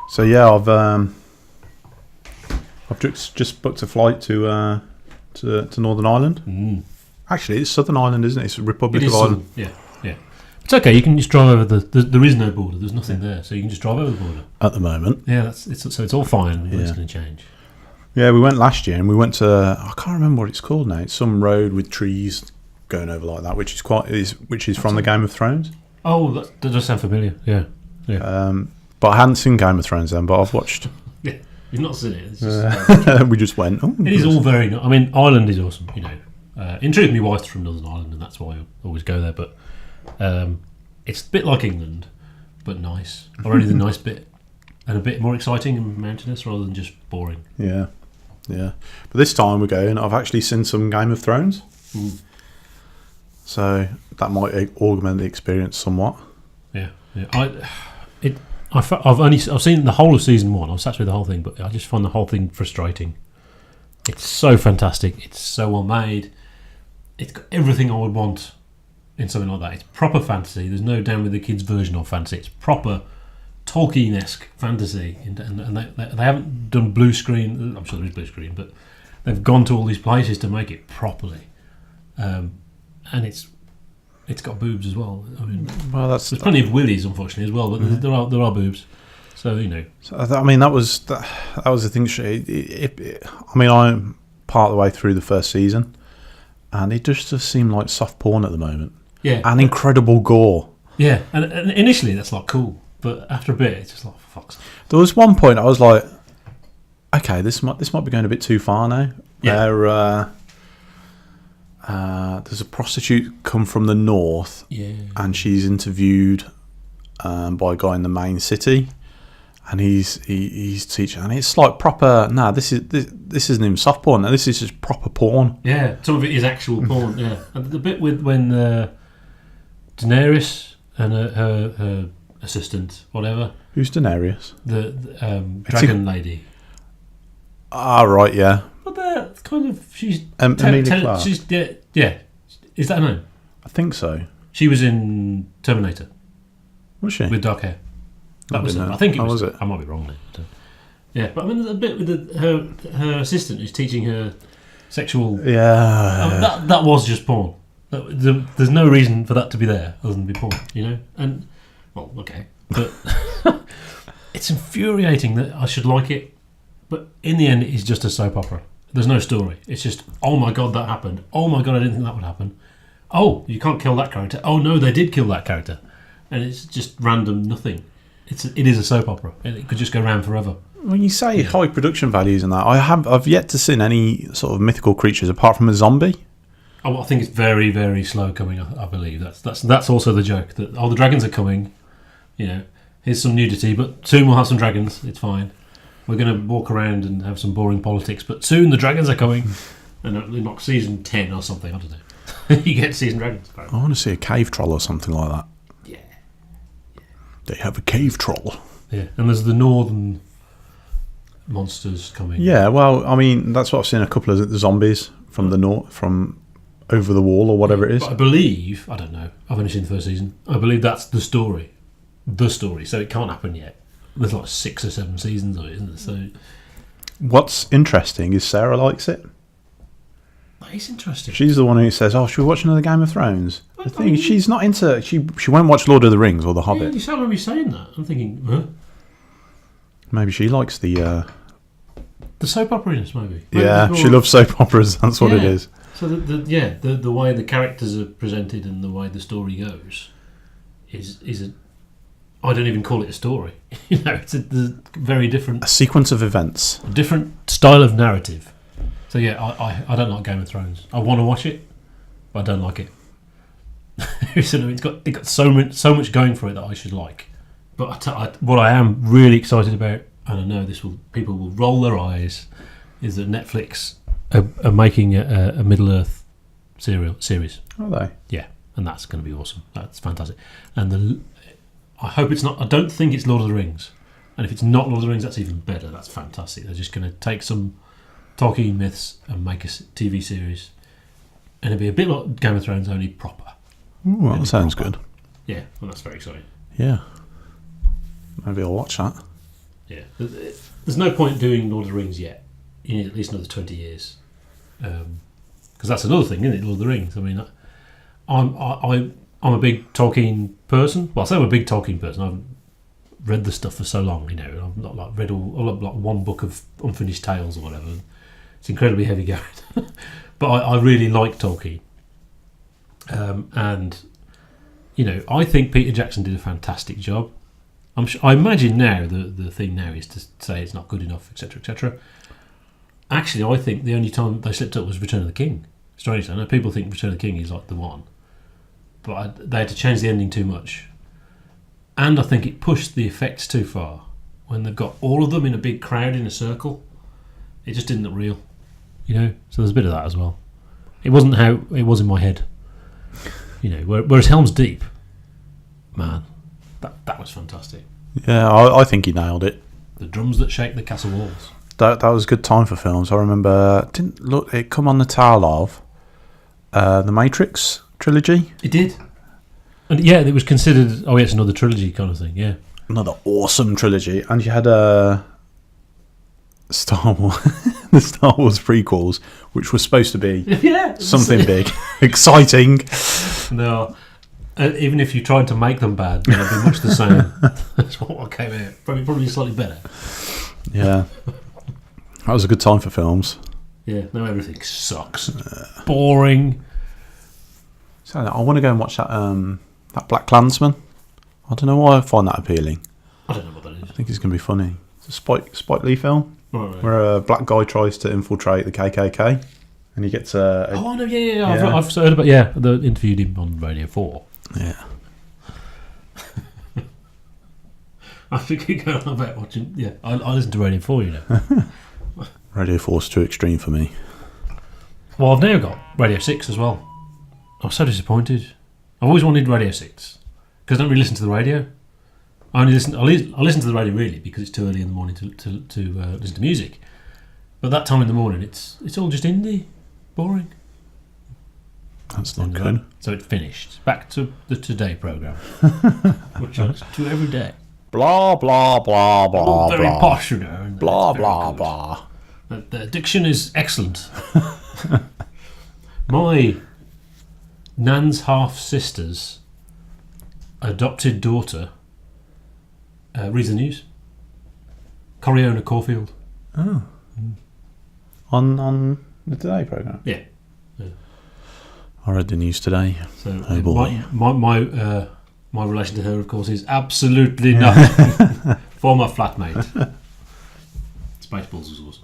So yeah, I've just booked a flight to Northern Ireland. Actually, it's Southern Ireland, isn't it? It's Republic of Ireland. Yeah. It's okay. You can just drive over there is no border. There's nothing there, so you can just drive over the border At the moment. Yeah, it's all fine. It's going to change. Yeah, we went last year, and we went to, I can't remember what it's called now. It's some road with trees going over like that, which is from the Game of Thrones. Oh, that does sound familiar. Yeah. But I hadn't seen Game of Thrones then. But I've watched. Yeah, you've not seen it. It's just, we just went. It is all very. I mean, Ireland is awesome. You know, in truth, my wife's from Northern Ireland, and that's why I always go there. But it's a bit like England, but nice, or only the nice bit, and a bit more exciting and mountainous rather than just boring. Yeah. But this time we're going. I've actually seen some Game of Thrones, so that might augment the experience somewhat. Yeah. I've seen the whole of season 1. I've sat through the whole thing, but I just find the whole thing frustrating. It's so fantastic. It's so well made. It's got everything I would want in something like that. It's proper fantasy. There's no down with the kids version of fantasy. It's proper Tolkien-esque fantasy, and they haven't done blue screen. I'm sure there is blue screen, but they've gone to all these places to make it properly, and it's got boobs as well. I mean, there's plenty of willies, unfortunately, as well, but there are boobs. So you know. So, I mean, that was the thing. I mean, I'm part of the way through the first season, and it just seemed like soft porn at the moment. Yeah, and incredible gore. Yeah, and initially that's like cool. But after a bit, it's just like, for fuck's sake. There was one point I was like, okay, this might be going a bit too far now. Yeah. Where there's a prostitute come from the north, and she's interviewed by a guy in the main city, and he's teaching, and it's like proper. Nah, this isn't even soft porn. No, this is just proper porn. Yeah, some of it is actual porn. Yeah, and the bit with when Daenerys and her assistant, whatever. Who's Daenerys? The dragon lady. Ah, right, yeah. But that's kind of she's Emilia Clarke. She's yeah. Is that her name? I think so. She was in Terminator. Was she? With dark hair. That was it. I think it was. I might be wrong there. But, yeah, but I mean, the bit with her assistant who's teaching her sexual. Yeah. That was just porn. There's no reason for that to be there other than be porn, you know. And well, okay, but it's infuriating that I should like it, but in the end, it's just a soap opera. There's no story. It's just, oh my god, that happened. Oh my god, I didn't think that would happen. Oh, you can't kill that character. Oh no, they did kill that character, and it's just random nothing. It is a soap opera. It could just go around forever. When you say high production values and that, I've yet to see any sort of mythical creatures apart from a zombie. Oh, I think it's very, very slow coming. I believe that's also the joke that the dragons are coming. You know, here's some nudity, but soon we'll have some dragons. It's fine. We're going to walk around and have some boring politics, but soon the dragons are coming. And it'll knock season 10 or something. I don't know. You get season dragons. Apparently. I want to see a cave troll or something like that. Yeah. They have a cave troll. Yeah, and there's the northern monsters coming. Yeah, well, I mean, that's what I've seen. A couple of the zombies from the north, from over the wall or whatever it is. But I believe, I don't know, I've only seen the first season. I believe that's the story. So it can't happen yet. There's like 6 or 7 seasons of it, isn't there? So what's interesting is Sarah likes it. That is interesting. She's the one who says, "Oh, should we watch another Game of Thrones?" The thing, she's not into. She won't watch Lord of the Rings or The Hobbit. Yeah, you sound like me saying that. I'm thinking, huh? Maybe she likes the soap opera-ness, maybe. Yeah, she loves soap operas. That's what it is. So the way the characters are presented and the way the story goes is a. I don't even call it a story. You know, it's a very different. A sequence of events. A different style of narrative. So yeah, I don't like Game of Thrones. I want to watch it, but I don't like it. It's got so much going for it that I should like. But what I am really excited about, and I know people will roll their eyes, is that Netflix are making a Middle Earth series. Are they? Yeah, and that's going to be awesome. That's fantastic. And I hope it's not. I don't think it's Lord of the Rings. And if it's not Lord of the Rings, that's even better. That's fantastic. They're just going to take some Tolkien myths and make a TV series, and it'll be a bit like Game of Thrones, only proper. Ooh, well, that sounds good. Yeah, well, that's very exciting. Yeah, maybe I'll watch that. Yeah. There's no point doing Lord of the Rings yet. You need at least another 20 years. Because that's another thing, isn't it? Lord of the Rings. I mean, I'm a big Tolkien person. Well, I say I'm a big Tolkien person. I've read the stuff for so long, you know. I've not like read all like one book of Unfinished Tales or whatever. It's incredibly heavy going. But I really like Tolkien. And, you know, I think Peter Jackson did a fantastic job. I imagine now the thing now is to say it's not good enough, etc., etc. Actually, I think the only time they slipped up was Return of the King. Strangely, I know people think Return of the King is like the one, but they had to change the ending too much, and I think it pushed the effects too far. When they've got all of them in a big crowd in a circle, it just didn't look real, you know. So there's a bit of that as well. It wasn't how it was in my head, you know. Whereas Helm's Deep, man, that was fantastic. Yeah, I think he nailed it. The drums that shake the castle walls. That was a good time for films. I remember it come on the tail of the Matrix trilogy. It did. And yeah, it was considered, oh yeah, it's another trilogy kind of thing, yeah. Another awesome trilogy. And you had Star Wars, the Star Wars prequels, which was supposed to be something big, exciting. No, even if you tried to make them bad, they'd be much the same. That's what came out. Probably slightly better. Yeah. That was a good time for films. Yeah, now everything sucks. Boring. So I want to go and watch that Black Klansman. I don't know why I find that appealing. I don't know what that is. I think it's going to be funny. It's a Spike Lee film where a black guy tries to infiltrate the KKK, and he gets a. Oh, I know, yeah. I've heard about. Yeah, they interviewed him on Radio 4. Yeah. I think you go on about watching. Yeah, I listen to Radio 4, you know. Radio 4's too extreme for me. Well, I've now got Radio 6 as well. I was so disappointed. I've always wanted Radio 6 because I don't really listen to the radio. I listen to the radio really because it's too early in the morning to listen to music. But that time in the morning, it's all just indie, boring. That's not good. So it finished. Back to the Today programme, which I listen to every day. Blah blah blah blah. All very blah. posh, you know. Blah blah blah. The diction is excellent. My Nan's half sister's adopted daughter reads the news. Coriona Caulfield. Oh. On the Today programme? Yeah. I read the news today. So oh boy. My relation to her, of course, is absolutely nothing. Former flatmate. Spaceballs was awesome.